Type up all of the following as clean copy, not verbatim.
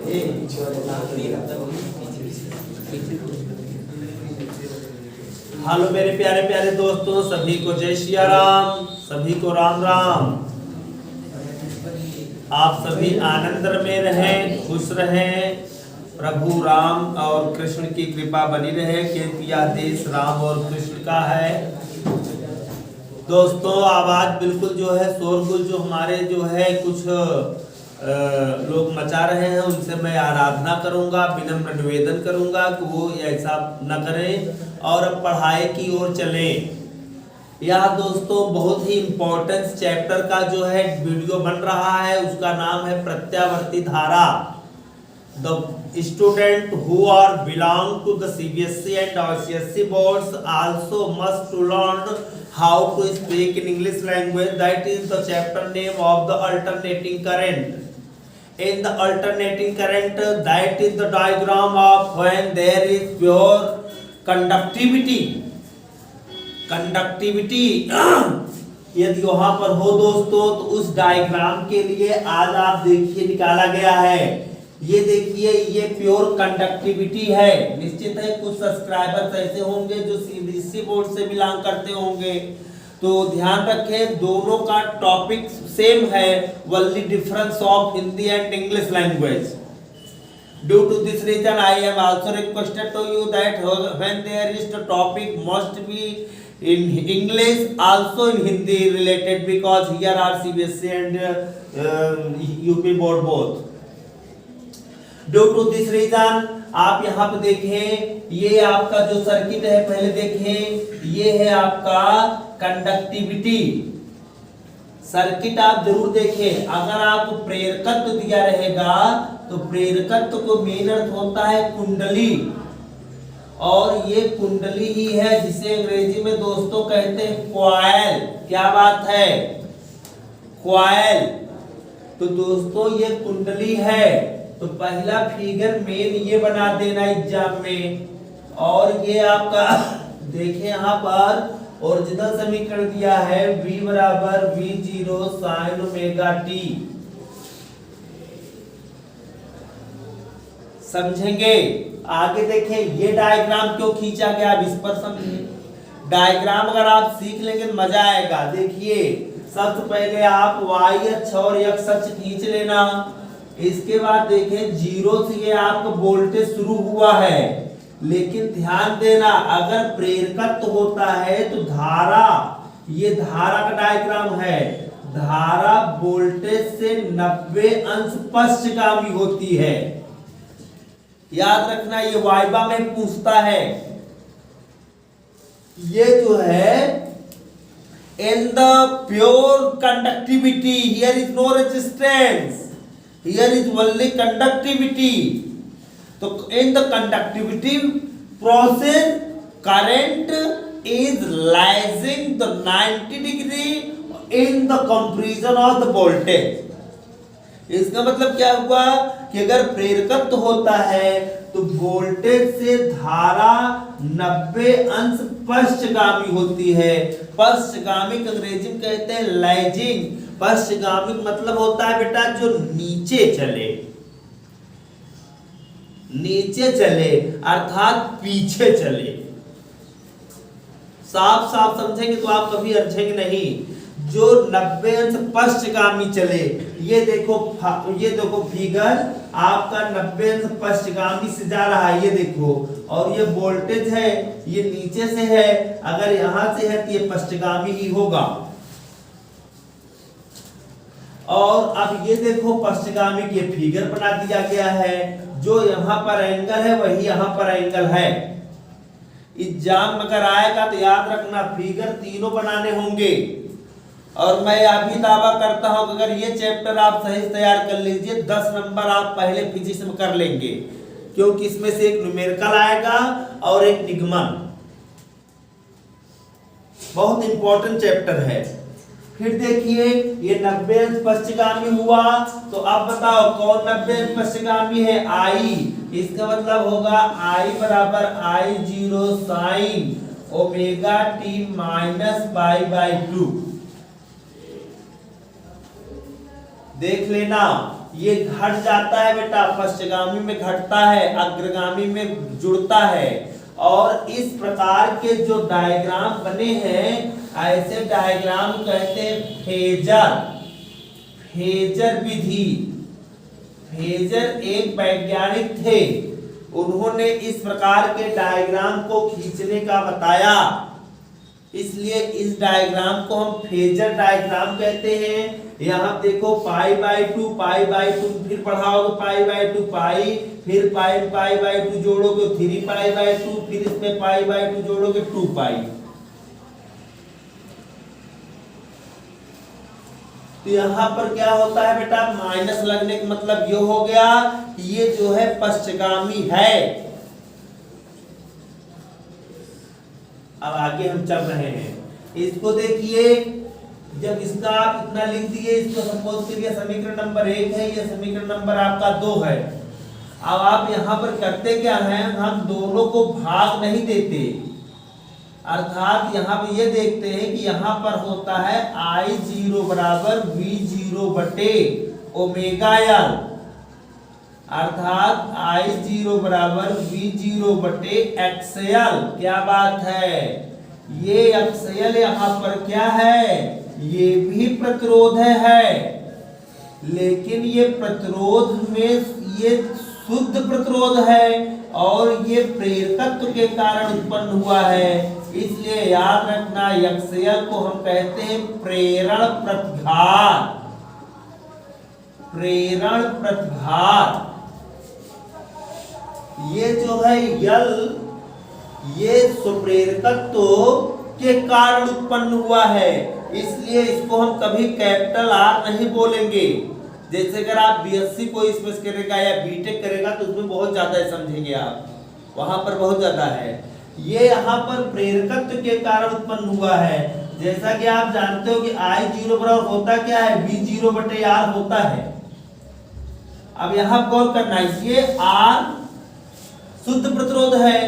Hello मेरे प्यारे प्यारे दोस्तों, सभी को जय सिया राम, सभी को राम राम। आप सभी आनंद में रहें, खुश रहें, प्रभु राम और कृष्ण की कृपा बनी रहे क्योंकि यह देश राम और कृष्ण का है। दोस्तों आवाज बिल्कुल जो है शोरगुल जो हमारे जो है कुछ लोग मचा रहे हैं, उनसे मैं आराधना करूंगा, विनम्र निवेदन करूंगा कि वो ऐसा न करें और अब पढ़ाई की ओर चलें। यह दोस्तों बहुत ही इम्पोर्टेंट चैप्टर का जो है वीडियो बन रहा है, उसका नाम है प्रत्यावर्ती धारा। The student who are belong to the CBSE and ICSE boards also must to learn how to speak in English language. That is the chapter name of the alternating current. In the alternating current, that is the diagram of when there is pure conductivity. यदि वहां पर हो दोस्तों तो उस diagram के लिए आज आप देखिए निकाला गया है। ये देखिए ये प्योर कंडक्टिविटी है। निश्चित है कुछ सब्सक्राइबर्स ऐसे होंगे जो सीबीएसई बोर्ड से बिलोंग करते होंगे, तो ध्यान रखें दोनों का टॉपिक सेम है, only difference of Hindi and English language. Due to this reason, I am also requested to you that when there is the topic must be in English, also in Hindi related, because here are CBSE and UP board both. Due to this reason, आप यहाँ पे देखें ये आपका जो circuit है, पहले देखें ये है आपका कंडक्टिविटी सर्किट। आप जरूर देखें, अगर आपको प्रेरकत्व दिया रहेगा तो प्रेरकत्व को मेन अर्थ होता है कुंडली, और ये कुंडली ही है जिसे अंग्रेजी में दोस्तों कहते हैं कॉइल। क्या बात है, कॉइल। तो दोस्तों ये कुंडली है, तो पहला फिगर मेन ये बना देना एग्जाम में। और ये आपका देखें यहाँ पर ओरिजिनल समीकरण दिया है V बराबर V0 sin ओमेगा t। समझेंगे? आगे देखें ये डायग्राम क्यों खींचा गया, अब इस पर समझें। डायग्राम अगर आप सीख लेंगे तो मजा आएगा। देखिए सबसे पहले आप y अक्ष और x अक्ष खींच लेना। इसके बाद देखें जीरो से ये आपका वोल्टेज शुरू हुआ है, लेकिन ध्यान देना अगर प्रेरकत्व होता है तो धारा, ये धारा का डायग्राम है, धारा वोल्टेज से 90 अंश पश्चगामी होती है। याद रखना, ये वाइबा में पूछता है। ये जो है in the pure conductivity here is no resistance, here is only conductivity. तो in the conductivity process current is rising the 90 degree in the comparison of the voltage। इसका मतलब क्या हुआ कि अगर प्रेरकत्व होता है तो वोल्टेज से धारा 90 अंश पश्चगामी होती है। पश्चगामी अंग्रेजी में कहते हैं लैजिंग। पश्चगामी मतलब होता है बेटा जो नीचे चले, नीचे चले अर्थात पीछे चले। साफ साफ समझेंगे तो आप कभी अड़चेंगे नहीं। जो 90 अंश पश्चगामी चले, ये देखो फिगर आपका 90 अंश पश्चगामी से जा रहा है, ये देखो। और ये वोल्टेज है, ये नीचे से है, अगर यहां से है तो ये पश्चगामी ही होगा। और अब ये देखो पश्चगामी के फिगर बना दिया गया है, जो यहाँ पर एंगल है वही यहाँ पर एंगल है। एग्जाम में अगर आएगा तो याद रखना फिगर तीनों बनाने होंगे। और मैं अभी दावा करता हूं कि अगर ये चैप्टर आप सही से तैयार कर लीजिए 10 नंबर आप पहले फिजिक्स में कर लेंगे, क्योंकि इसमें से एक न्यूमेरिकल आएगा और एक निगमन। बहुत इंपॉर्टेंट चैप्टर है। फिर देखिए ये 90 अंश पश्चगामी हुआ, तो अब बताओ कौन 90 अंश पश्चगामी है, I। इसका मतलब होगा I बराबर I0 sin omega t minus pi. देख लेना ये घट जाता है बेटा, पश्चगामी में घटता है, अग्रगामी में जुड़ता है। और इस प्रकार के जो डायग्राम बने हैं, ऐसे डायग्राम कहते हैं फेजर। फेजर विधि, फेजर एक वैज्ञानिक थे, उन्होंने इस प्रकार के डायग्राम को खींचने का बताया, इसलिए इस डायग्राम को हम फेजर डायग्राम कहते हैं। यहाँ देखो पाई बाई टू, फिर पढ़ाओगे पाई बाई टू पाई, फिर पाई बाई टू जोड़ोगे 3 पाई बाई टू, फिर इसमें पाई बाई टू जोड़ोगे 2 पाई। तो यहाँ पर क्या होता है बेटा, माइनस लगने का मतलब ये हो गया कि ये जो है पश्चगामी है। अब आगे हम चल रहे हैं, इसको देखिए, जब इसका आप इतना लिख दिए, इसको सपोज करिए समीकरण नंबर 1 है, ये समीकरण नंबर आपका 2 है। अब आप यहाँ पर करते क्या हैं, हम दोनों को भाग नहीं देते, अर्थात यहाँ पे ये देखते हैं कि यहाँ पर होता है I0 बराबर V0 बटे ओमेगा एल, अर्थात I0 बराबर V0 बटे XL। क्या बात है, ये XL यहाँ पर क्या है, ये भी प्रतिरोध है, लेकिन ये प्रतिरोध में ये शुद्ध प्रतिरोध है और ये प्रेरकत्व के कारण उत्पन्न हुआ है, इसलिए याद रखना XL को हम कहते हैं प्रेरण प्रतिघात। प्रेरण प्रतिघात ये जो है यल, ये सुप्रेरकत्व के कारण उत्पन्न हुआ है, इसलिए इसको हम कभी कैपिटल R नहीं बोलेंगे। जैसे अगर आप बीएससी कोई इसमें करेगा या बीटेक करेगा तो उसमें बहुत ज्यादा समझेंगे आप, वहां पर बहुत ज्यादा है। ये यहाँ पर प्रेरकत्व के कारण उत्पन्न हुआ है, जैसा कि आप जानते हो कि I0 बराबर होता क्या है, V0 बटे R होता है। अब यहाँ गौर करना है, ये R शुद्ध प्रतिरोध है,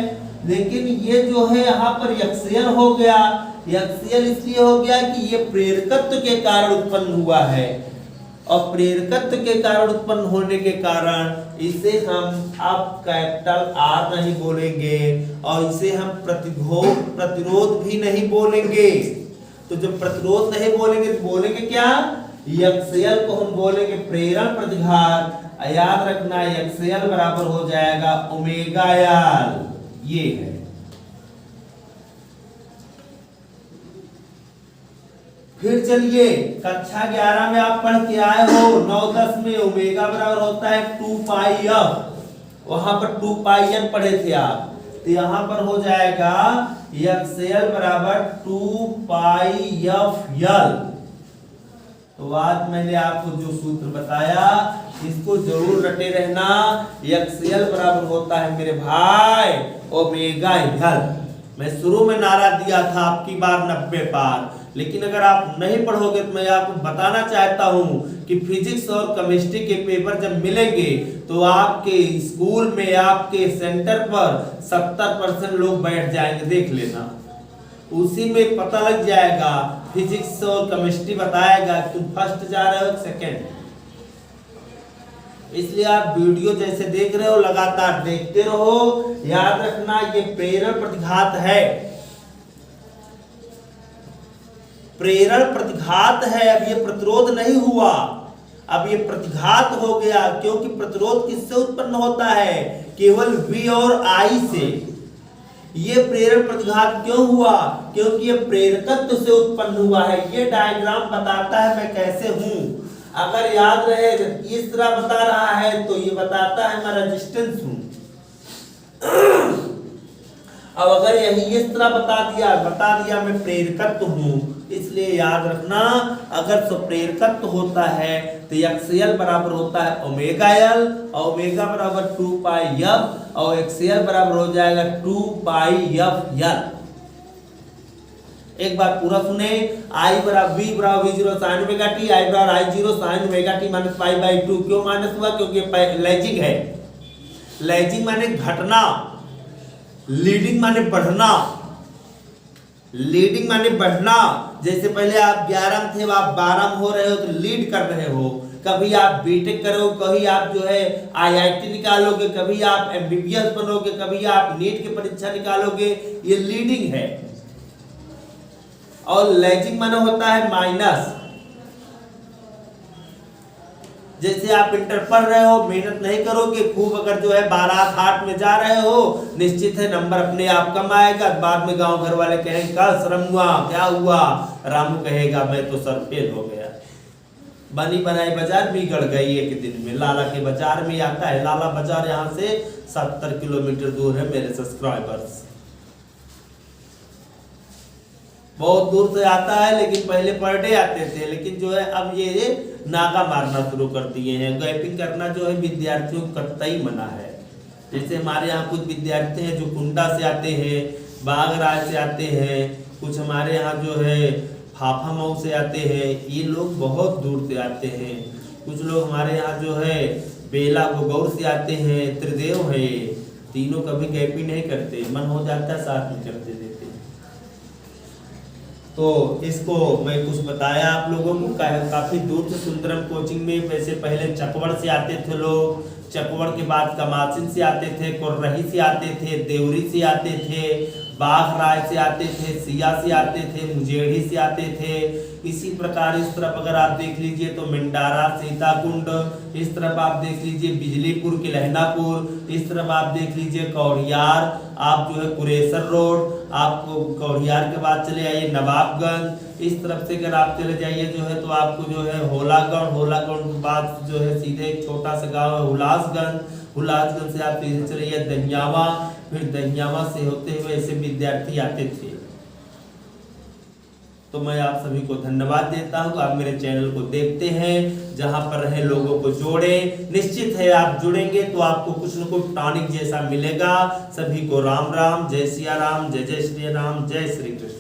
लेकिन ये जो है यहाँ पर XL हो गया। XL इसलिए हो गया कि ये प्रेरकत्व के कारण उत्पन्न हुआ है, और प्रेरकत्व के कारण उत्पन्न होने के कारण इसे हम अब कैपिटल R नहीं बोलेंगे और इसे हम प्रतिरोध भी नहीं बोलेंगे। तो जब प्रतिरोध नहीं बोलेंगे तो बोलेंगे क्या, XL को हम बोलेंगे प्रेरण प्रतिघात। याद रखना XL बराबर हो जाएगा ओमेगा एल, ये है। फिर चलिए कक्षा 11 में आप पढ़ के आए हो, 9-10 में ओमेगा बराबर होता है 2 पाई एफ, वहां पर 2 पाई एन पढ़े थे आप, तो यहां पर हो जाएगा XL बराबर 2 पाई एफ एल। तो आज मैंने आपको जो सूत्र बताया इसको जरूर रटे रहना। XL बराबर होता है मेरे भाई ओमेगा एल। मैं शुरू में नारा दिया था आपकी बार 90 पार, लेकिन अगर आप नहीं पढ़ोगे तो मैं आपको बताना चाहता हूं कि फिजिक्स और केमिस्ट्री के पेपर जब मिलेंगे तो आपके स्कूल में, आपके सेंटर पर 70% लोग बैठ जाएंगे, देख लेना। उसी में पता लग जाएगा, फिजिक्स और केमिस्ट्री बताएगा तुम फर्स्ट जा रहे हो सेकंड। इसलिए आप वीडियो जैसे देख रहे हो लगातार देखते रहो। याद रखना ये प्रेरण प्रतिघात है, प्रेरण प्रतिघात है। अब ये प्रतिरोध नहीं हुआ, अब ये प्रतिघात हो गया, क्योंकि प्रतिरोध किससे उत्पन्न होता है, केवल V और I से। ये प्रेरण प्रतिघात क्यों हुआ, क्योंकि ये प्रेरकत्व से उत्पन्न हुआ है। ये डायग्राम बताता है मैं कैसे हूं, अगर याद रहे इस तरह बता रहा है तो ये बताता है मैं रेजिस्टेंस हूं। अब अगर यही इस तरह बता दिया मैं प्रेरकत्व हूं, इसलिए याद रखना अगर प्रेरकत्व होता है तो XL बराबर होता है ओमेगा एल, और ओमेगा बराबर 2 पाई एफ, और XL बराबर हो जाएगा 2 पाई एफ एल। एक बार पूरा सुने, I बराबर V बराबर V0 sin omega t, I बराबर I0 sin omega t minus pi by 2। क्यों माइनस हुआ, क्योंकि लैजिंग है। लैजिंग माने घटना, लीडिंग माने बढ़ना, लीडिंग माने बढ़ना। जैसे पहले आप 11 में थे, आप 12 में हो रहे हो तो लीड कर रहे हो, कभी आप बीटेक करोगे, कभी आप जो है आईआईटी निकालोगे, कभी आप एमबीबीएस बनोगे, कभी आप नीट की परीक्षा निकालोगे। ये लीडिंग है। और लैजिंग माना होता है माइनस। जैसे आप इंटर पढ़ रहे हो, मेहनत नहीं करोगे, खूब अगर जो है बारात हाट में जा रहे हो, निश्चित है नंबर अपने आप कम आएगा। बाद में गांव घर वाले कहेंगे क्या शर्म हुआ, क्या हुआ? रामू कहेगा मैं तो सर फेल हो गया। बनी बनाई बाजार बिगड़ गई एक दिन में। लाला के बाजार में आता है, लाला बाजार यहाँ से 70 किलोमीटर दूर है मेरे सब्सक्राइबर्स, बहुत दूर से आता है। लेकिन पहले पर डे आते थे, लेकिन जो है अब ये नाका मारना शुरू कर दिए हैं। गैपिंग करना जो है विद्यार्थियों को कतई मना है। जैसे हमारे यहाँ कुछ विद्यार्थी हैं जो कुंडा से आते हैं, बागराज से आते हैं, कुछ हमारे यहाँ जो है फाफा मऊ से आते हैं। ये लोग बहुत दूर से आते हैं। कुछ लोग हमारे यहाँ जो है बेला गोगौर से आते हैं, त्रिदेव है। तीनों कभी गैपिंग नहीं करते, मन हो जाता है साथ में करते देते। तो इसको मैं कुछ बताया आप लोगों को। काफी दूर से सुंदरम कोचिंग में वैसे पहले चकवड़ से आते थे लोग, चकवड़ के बाद कमासिन से आते थे, कोर्रही से आते थे, देवरी से आते थे, बाघराज से आते थे, सिया से आते थे, मुजेड़ी से आते थे। इसी प्रकार इस तरफ अगर आप देख लीजिए तो मिंडारा, सीताकुंड, इस तरफ आप देख लीजिए बिजलीपुर के लहनापुर, इस तरफ आप देख लीजिए कौड़ियार, आप जो है कुरेसर रोड, आपको कौड़ियार के बाद चले आइए नवाबगंज। इस तरफ से अगर आप चले जाइए जो है तो आपको जो है होलागढ़, होलागढ़ के बाद जो है सीधे एक छोटा सा गांव है हुलासगंज, हुलासगंज से आप सीधे चले जाइए दहियावा, फिर दहियावा से होते हुए ऐसे विद्यार्थी आते थे। तो मैं आप सभी को धन्यवाद देता हूँ। आप मेरे चैनल को देखते हैं, जहां पर रहे लोगों को जोड़े। निश्चित है आप जुड़ेंगे तो आपको कुछ न कुछ टॉनिक जैसा मिलेगा। सभी को राम राम, जय सिया राम, जय जय श्री राम, जय श्री कृष्ण।